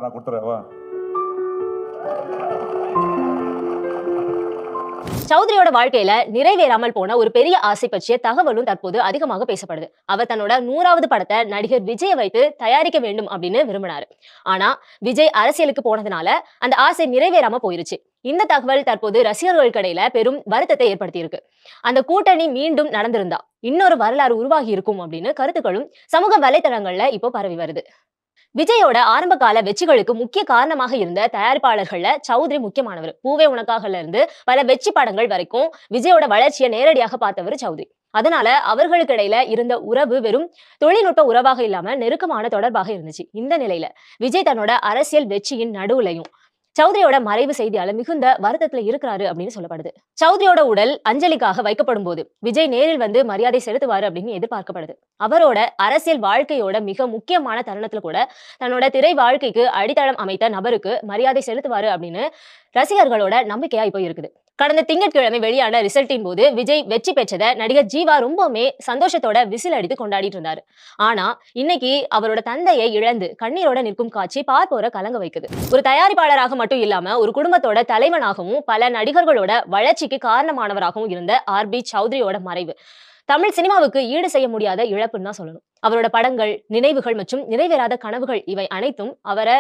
நான் கொடுத்துறவா. சௌத்ரியோட வாழ்க்கையில நிறைவேறாமல் போன ஒரு பெரிய ஆசை பற்றிய தகவலும் தற்போது அதிகமாக பேசப்படுது. அவர் தன்னோட 100வது படத்தை நடிகர் விஜயை வைத்து தயாரிக்க வேண்டும் அப்படின்னு விரும்பினாரு. ஆனா விஜய் அரசியலுக்கு போனதுனால அந்த ஆசை நிறைவேறாம போயிருச்சு. இந்த தகவல் தற்போது ரசிகர்களுக்கு இடையில பெரும் வருத்தத்தை ஏற்படுத்தியிருக்கு. அந்த கூட்டணி மீண்டும் நடந்திருந்தா இன்னொரு வரலாறு உருவாகி இருக்கும் அப்படின்னு கருத்துக்களும் சமூக வலைதளங்கள்ல இப்போ பரவி வருது. விஜயோட ஆரம்ப கால வெற்றிகளுக்கு முக்கிய காரணமாக இருந்த தயாரிப்பாளர்கள்ல சௌத்ரி முக்கியமானவர். பூவே உனக்காகல இருந்து பல வெற்றி படங்கள் வரைக்கும் விஜயோட வளர்ச்சியை நேரடியாக பார்த்தவர் சௌத்ரி. அதனால அவர்களுக்கு இடையில இருந்த உறவு வெறும் தொழில்நுட்ப உறவாக இல்லாம நெருக்கமான தொடர்பாக இருந்துச்சு. இந்த நிலையில விஜய் தன்னோட அரசியல் வெற்றியின் நடுவுலையும் சௌத்ரியோட மறைவு செய்தியால மிகுந்த வருத்தத்துல இருக்கிறாரு அப்படின்னு சொல்லப்படுது. சௌத்ரியோட உடல் அஞ்சலிக்காக வைக்கப்படும் போது விஜய் நேரில் வந்து மரியாதை செலுத்துவாரு அப்படின்னு எதிர்பார்க்கப்படுது. அவரோட அரசியல் வாழ்க்கையோட மிக முக்கியமான தருணத்துல கூட தன்னோட திரை வாழ்க்கைக்கு அடித்தளம் அமைத்த நபருக்கு மரியாதை செலுத்துவாரு அப்படின்னு ரசிகர்களோட நம்பிக்கையா இப்போ இருக்குது. கடந்த திங்கட்கிழமை வெளியான ரிசல்ட்டின் போது விஜய் வெற்றி பெற்றதை நடிகர் ஜீவா ரொம்பவுமே சந்தோஷத்தோட விசில் அடித்து கொண்டாடிட்டு இருந்தாரு. ஆனா இன்னைக்கு அவரோட தந்தையை இழந்து கண்ணீரோட நிற்கும் காட்சி பார்ப்போரை கலங்க வைக்குது. ஒரு தயாரிப்பாளராக மட்டும் இல்லாம ஒரு குடும்பத்தோட தலைவனாகவும் பல நடிகர்களோட வளர்ச்சிக்கு காரணமானவராகவும் இருந்த RB சௌத்ரியோட மறைவு தமிழ் சினிமாவுக்கு ஈடு செய்ய முடியாத இழப்புன்னு தான் சொல்லணும். அவரோட படங்கள், நினைவுகள் மற்றும் நிறைவேறாத கனவுகள் இவை அனைத்தும் அவரை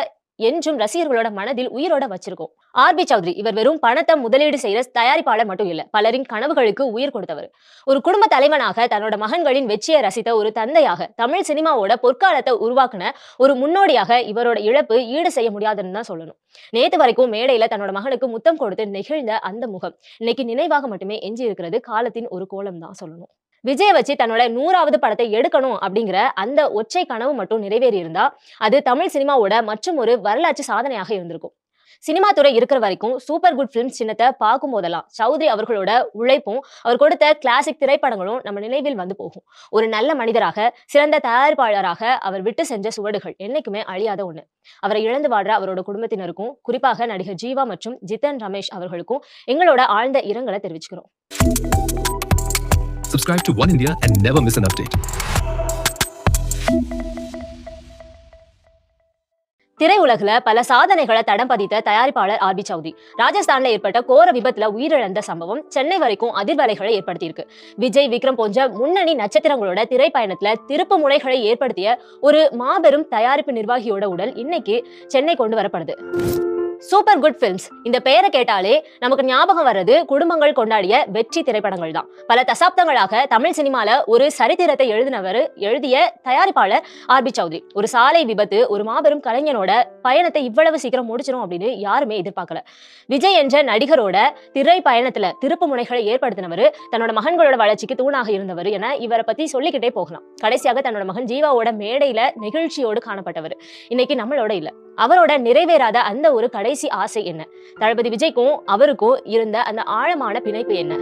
என்றும் ரசிகர்களோட மனதில் உயிரோட வச்சிருக்கும். RB சௌத்ரி இவர் வெறும் பணத்தை முதலீடு செய்யற தயாரிப்பாளர் மட்டும் இல்ல, பலரின் கனவுகளுக்கு உயிர் கொடுத்தவர். ஒரு குடும்ப தலைவனாக தன்னோட மகன்களின் வெற்றியை ரசித்த ஒரு தந்தையாக தமிழ் சினிமாவோட பொற்காலத்தை உருவாக்குன ஒரு முன்னோடியாக இவரோட இழப்பு ஈடு செய்ய முடியாதுன்னு தான் சொல்லணும். நேத்து வரைக்கும் மேடையில தன்னோட மகனுக்கு முத்தம் கொடுத்து நெகிழ்ந்த அந்த முகம் இன்னைக்கு நினைவாக மட்டுமே எஞ்சி இருக்கிறது காலத்தின் ஒரு கோலம் தான் சொல்லணும். விஜய வச்சு தன்னோட 100வது படத்தை எடுக்கணும் அப்படிங்கிற அந்த ஒற்றை கனவு மட்டும் நிறைவேறி இருந்தா அது தமிழ் சினிமாவோட மற்றும் ஒரு வரலாற்று சாதனையாக இருந்திருக்கும். சினிமா துறை இருக்கிற வரைக்கும் சூப்பர் குட் பிலிம்ஸ் சின்னத்தை பார்க்கும் போதெல்லாம் சௌத்ரி அவர்களோட உழைப்பும் அவர் கொடுத்த கிளாசிக் திரைப்படங்களும் நம்ம நினைவில் வந்து போகும். ஒரு நல்ல மனிதராக, சிறந்த தயாரிப்பாளராக அவர் விட்டு சென்ற சுவடுகள் என்னைக்குமே அழியாத ஒண்ணு. அவரை இழந்து வாடுற அவரோட குடும்பத்தினருக்கும், குறிப்பாக நடிகர் ஜீவா மற்றும் ஜித்தன் ரமேஷ் அவர்களுக்கும் எங்களோட ஆழ்ந்த இரங்கலை தெரிவிச்சுக்கிறோம். Subscribe to One India and never miss an update. திரையுலகில பல சாதனைகளை தடம் பதித்த தயாரிப்பாளர் RB சௌத்ரி ராஜஸ்தான்ல ஏற்பட்ட கோர விபத்துல உயிரிழந்த சம்பவம் சென்னை வரைக்கும் அதிர்வலைகளை ஏற்படுத்தியிருக்கு. விஜய், விக்ரம் போன்ற முன்னணி நட்சத்திரங்களோட திரைப்பயணத்துல திருப்பு முனைகளை ஏற்படுத்திய ஒரு மாபெரும் தயாரிப்பு நிர்வாகியோட உடல் இன்னைக்கு சென்னை கொண்டு வரப்படுது. சூப்பர் குட் பிலிம்ஸ் இந்த பெயரை கேட்டாலே நமக்கு ஞாபகம் வர்றது குடும்பங்கள் கொண்டாடிய வெற்றி திரைப்படங்கள் தான். பல தசாப்தங்களாக தமிழ் சினிமால ஒரு சரித்திரத்தை எழுதிய தயாரிப்பாளர் RB சௌத்ரி ஒரு சாலை விபத்து ஒரு மாபெரும் கலைஞனோட பயணத்தை இவ்வளவு சீக்கிரம் முடிச்சிடும் அப்படின்னு யாருமே எதிர்பார்க்கல. விஜய் என்ற நடிகரோட திரை பயணத்துல திருப்பு முனைகளை ஏற்படுத்தினவர், தன்னோட மகன்களோட வளர்ச்சிக்கு தூணாக இருந்தவர் என இவரை பத்தி சொல்லிக்கிட்டே போகலாம். கடைசியாக தன்னோட மகன் ஜீவாவோட மேடையில நெகிழ்ச்சியோடு காணப்பட்டவர் இன்னைக்கு நம்மளோட இல்ல. அவரோட நிறைவேறாத அந்த ஒரு கடைசி ஆசை என்ன? தளபதி விஜய்க்கும் அவருக்கும் இருந்த அந்த ஆழமான பிணைப்பு என்ன?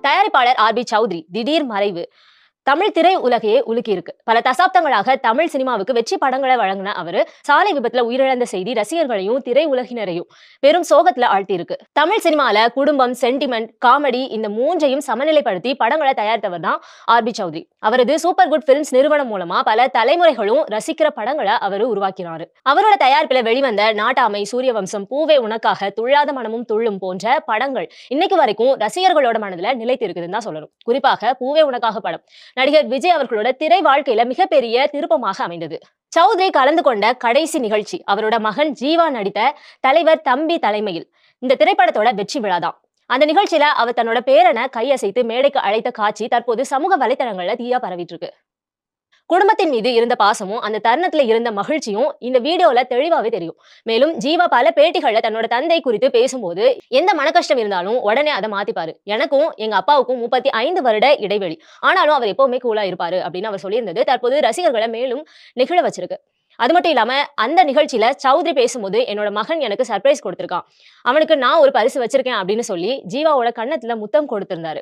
தயாரிப்பாளர் RB சௌத்ரி திடீர் மறைவு தமிழ் திரை உலகையே உலுக்கி இருக்கு. பல தசாப்தங்களாக தமிழ் சினிமாவுக்கு வெற்றி படங்களை வழங்கின அவரு சாலை விபத்துல உயிரிழந்த செய்தி ரசிகர்களையும் திரை உலகினரையும் பெரும் சோகத்துல ஆழ்த்தி இருக்கு. தமிழ் சினிமால குடும்பம், சென்டிமெண்ட், காமெடி இந்த மூன்றையும் சமநிலைப்படுத்தி படங்களை தயாரித்தவர் தான் RB சௌத்ரி. அவரது சூப்பர் குட் பிலிம்ஸ் நிறுவனம் மூலமா பல தலைமுறைகளும் ரசிக்கிற படங்களை அவரு உருவாக்கினாரு. அவரோட தயாரிப்புல வெளிவந்த நாட்டாமை, சூரியவம்சம், பூவே உனக்காக, துள்ளாத மனமும் துள்ளும் போன்ற படங்கள் இன்னைக்கு வரைக்கும் ரசிகர்களோட மனதுல நிலைத்து இருக்குதுன்னு தான் சொல்லணும். குறிப்பாக பூவே உனக்காக படம் நடிகர் விஜய் அவர்களோட திரை வாழ்க்கையில மிகப்பெரிய திருப்பமாக அமைந்தது. சௌத்ரி கலந்து கொண்ட கடைசி நிகழ்ச்சி அவரோட மகன் ஜீவா நடித்த தலைவர் தம்பி தலைமையில் இந்த திரைப்படத்தோட வெற்றி விழாதான். அந்த நிகழ்ச்சியில அவர் தன்னோட பேரனை கையசைத்து மேடைக்கு அழைத்த காட்சி தற்போது சமூக வலைதளங்கள்ல தீயா பரவிட்டு இருக்கு. குடும்பத்தின் மீது இருந்த பாசமும் அந்த தருணத்துல இருந்த மகிழ்ச்சியும் இந்த வீடியோல தெளிவாவே தெரியும். மேலும் ஜீவா பல பேட்டிகள்ல தன்னோட தந்தை குறித்து பேசும்போது எந்த மனக்கஷ்டம் இருந்தாலும் உடனே அதை மாத்திப்பாரு. எனக்கும் எங்க அப்பாவுக்கும் 35 வருட இடைவெளி, ஆனாலும் அவர் எப்பவுமே கூலா இருப்பாரு அப்படின்னு அவர் சொல்லியிருந்தது தற்போது ரசிகர்களை மேலும் நெகிழ வச்சிருக்கு. அது மட்டும் இல்லாம அந்த நிகழ்ச்சியில சௌத்ரி பேசும்போது என்னோட மகன் எனக்கு சர்ப்ரைஸ் கொடுத்திருக்கான், அவனுக்கு நான் ஒரு பரிசு வச்சிருக்கேன் அப்படின்னு சொல்லி ஜீவாவோட கன்னத்துல முத்தம் கொடுத்திருந்தாரு.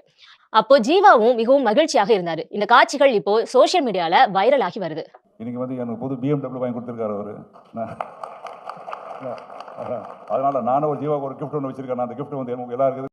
அப்போ ஜீவாவும் மிகவும் மகிழ்ச்சியாக இருந்தாரு. இந்த காட்சிகள் இப்போ சோசியல் மீடியால வைரல் ஆகி வருது. இன்னைக்கு வந்து எனக்கு புது BMW வாங்கி கொடுத்துருக்காரு அவரு. அதனால நானும் ஒரு ஜீவாவுக்கு ஒரு கிஃப்ட் ஒன்று வச்சிருக்கேன். அந்த கிஃப்ட் வந்து எல்லாருக்கும்